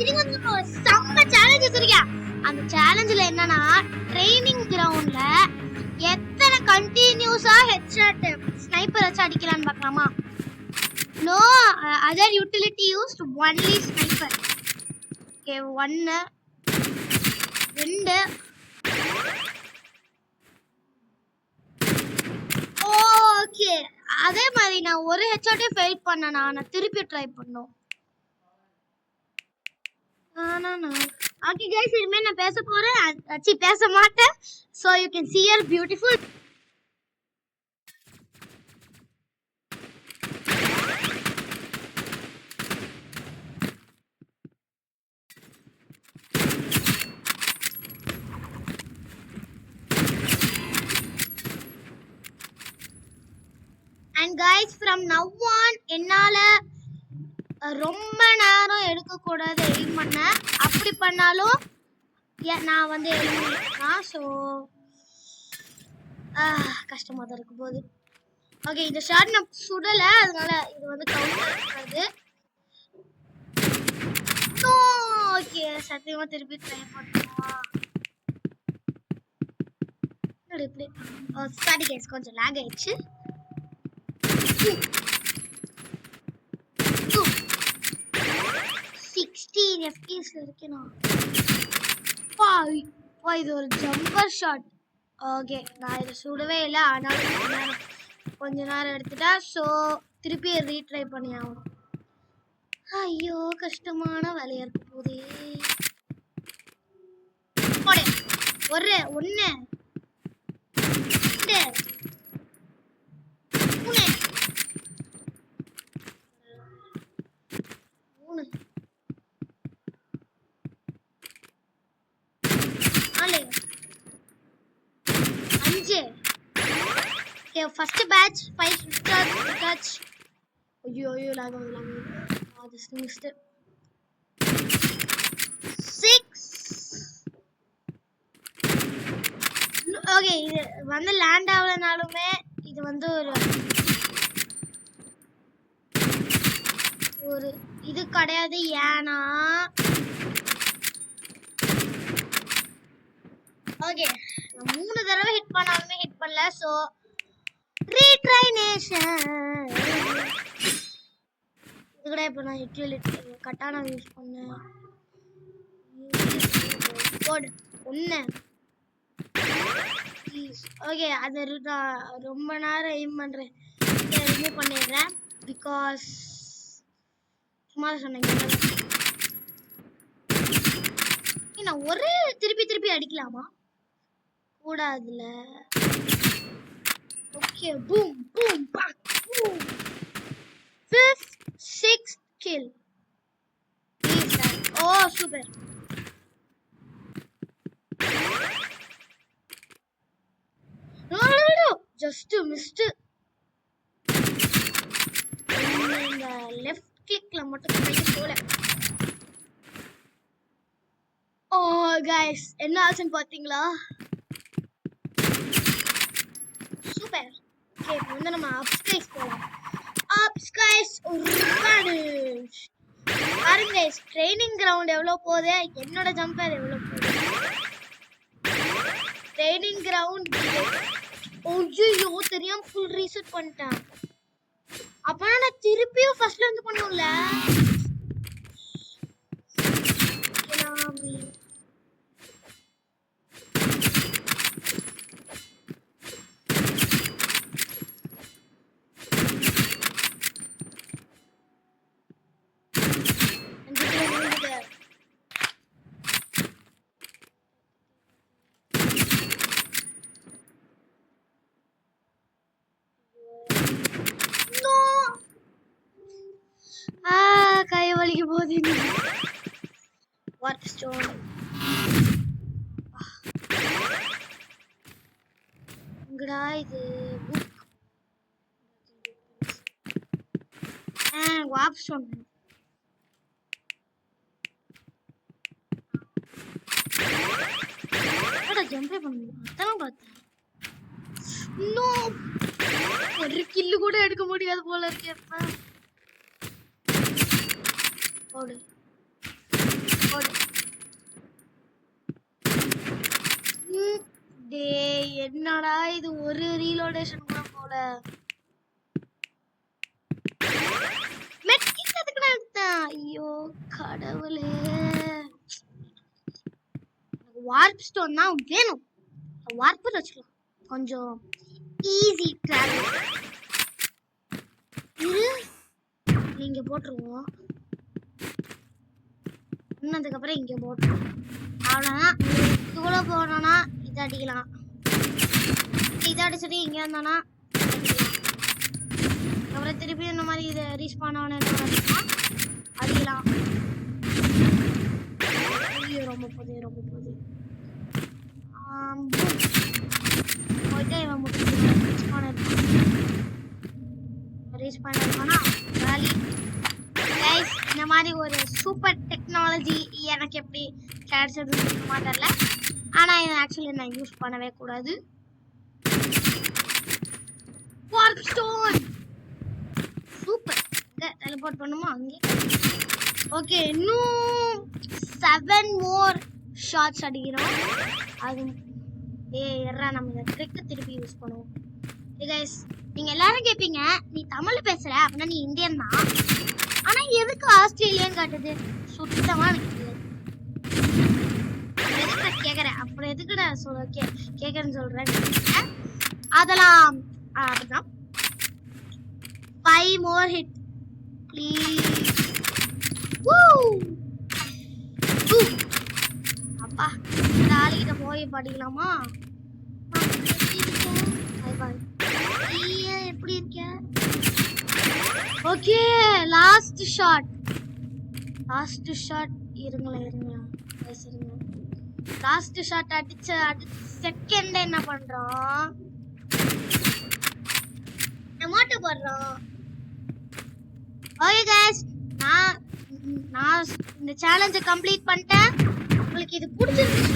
இன்னைக்கு வந்து ஒரு செம்ம சேலஞ்ச் வச்சிருக்கேன். அந்த சேலஞ்சில் என்னன்னா ட்ரைனிங் கிரவுண்ட்ல எத்தனை கண்டினியூஸா ஹெட்ஷாட் ஸ்னைப்பர் வச்சு அடிக்கலாம்னு பார்க்கலாமா? No other utility used only sniper. Okay 1 2 okay. அதே மாதிரி நான் ஒரு ஹெட்ஷாட்டே ஃபெயில் பண்ணனா நான் திருப்பி ட்ரை பண்ணோம். Okay guys, இனிமே நான் பேச போறேன். அச்சி பேச மாட்டேன். So you can see her beautiful. And guys, from now on என்னால ரொம்ப நேரம் எடுக்க கூடாது எய்ம் பண்ண. அப்படி பண்ணாலும் நான் வந்து எலிமினேட். ஸோ கஷ்டமாக தான் இருக்கும் போது. ஓகே இந்த ஷாட் நான் சுடலை, அதனால இது வந்து கவுண்டர் இருக்காது. ஓகே சத்தியமாக திருப்பி ட்ரை பண்ணுவோம். இப்படி சாரி கேஸ் கொஞ்சம் லேக் ஆயிடுச்சு. 16 FPS இருக்கேனா? இது ஒரு ஜம்பர் ஷாட். ஓகே நான் இதை சுடவே இல்லை, ஆனாலும் கொஞ்ச நேரம் எடுத்துட்டா. ஸோ திருப்பி ரீட்ரை பண்ணி ஆகணும். ஐயோ கஷ்டமான வேலையா இருக்க போதே. ஒரு 1 Okay, first batch 5 touch. Ayyo lag. Just missed it. 6. Okay, இது வந்து லேண்ட் ஆகலனாலுமே இது வந்து ஒரு இது கிடையாது. ஏனா ஓகே நான் 3 தடவை ஹிட் பண்ணாலுமே ஹிட் பண்ணல. ஸோ ரீட்ரைனேஷன் இது கூட இப்போ நான் யூட்டிலிட்டி கட்டானா யூஸ் பண்ணேன். கோட் 1 ஓகே அது நான் ரொம்ப நேரம் எய்ம் பண்ணுறேன். ரிமூவ் பண்ணிடுறேன் பிகாஸ் சும்மா சொன்னேன். நான் ஒரே திருப்பி அடிக்கலாமா? கூடாதுல. ஓகே பூம் பூம் பாக் பூம். 5th 6th kill. ஓ சூப்பர். No just missed. இந்த லெஃப்ட் கிளிக்ல மட்டும் கை போல. ஓ गाइस என்ன ஆச்சுன்னு பாத்தீங்களா? சூப்பர். ஓகே இப்போ வந்து நம்ம அப்ஸ்கைஸ் போலாம். அப்ஸ்கைஸ் வனிஷ். பாருங்க गाइस ட்ரைனிங் கிரவுண்ட் எவ்வளவு போதே, என்னோட ஜம்பர் எவ்வளவு போதே. ட்ரைனிங் கிரவுண்ட் ஓய்யோ தெரியாம ஃபுல் ரீசெட் பண்ணிட்டேன். அப்பனா நான் திருப்பியும் ஃபர்ஸ்ட்ல இருந்து பண்ணும்ல. கை வலிக்கு போகுது. வாட் ஸ்டோன் எங்கடா இது? Book warp stone. ஜம்பே பண்ண அதான் பார்த்தேன். நோ ஒரு கில்லு கூட எடுக்க முடியாது போல இருக்கே. போடு டேய் என்னடா இது ஒரு ரீலோடேஷன் கூட போல. மெட்கிட் எதுக்கு நான் எடுத்தேன்? ஐயோ கடவுளே. வார்ப் ஸ்டோன் தான் வேணும். வார்ப் வச்சுக்கலாம். கொஞ்சம் ஈஸி டிராவல். இது இங்க போட்டுருவோம். இன்னதுக்கு அப்புறம் இங்க போட்டுருவோம். அவ்வளோதான். இதுக்குள்ள போனோம்னா இதை அடிக்கலாம். இதை அடிச்சுட்டு இங்க இருந்தோம்னா அப்புறம் திருப்பி இந்த மாதிரி இதை ரீச் பண்ணோன்னு அடிக்கலாம். ரொம்ப போகுது ரொம்ப போகுது. போயிட்டு இவன் ரீச் பண்ணிருக்கானா வேலி. கைஸ் இந்த மாதிரி ஒரு சூப்பர் டெக்னாலஜி எனக்கு எப்படி கிடைச்சதுன்னு சுத்தமா தெரியல. ஆனா இதை ஆக்சுவலி நான் யூஸ் பண்ணவே கூடாது. Warp stone super. டெலிபோர்ட் பண்ணுமா அங்கே. ஓகே இன்னும் 7 மோர் ஷாட்ஸ் அடிக்கிறோம். அது எறா நம்ம இந்த ட்ரிக் திருப்பி யூஸ் பண்ணுவோம். கைஸ் நீங்க எல்லாரும் கேட்பீங்க நீ தமிழ் பேசுற அப்படின்னா நீ இந்தியன் தான், ஆனா எதுக்கு ஆஸ்திரேலியன் காட்டுது? சுத்தமா விட்டுது. எதுக்கு கேக்குறேன் அப்புறம் எதுக்குடா சொல்ல கேக்குறேன்னு சொல்றேன். அதெல்லாம் அப்படிதான். 5 more hit please. அப்பா இந்த ஆளுகிட்ட போய் படிக்கலாமா? எப்படி இருக்க? Okay last shot. இருங்களேன் லாஸ்ட் ஷாட் அடிச்ச செகண்ட் என்ன பண்றோம்? டொமேட்டோ போடுறோம். ஓகே गाइस நான் இந்த சேலஞ்சை கம்ப்ளீட் பண்ணிட்டேன். உங்களுக்கு இது பிடிச்சிருந்துச்சு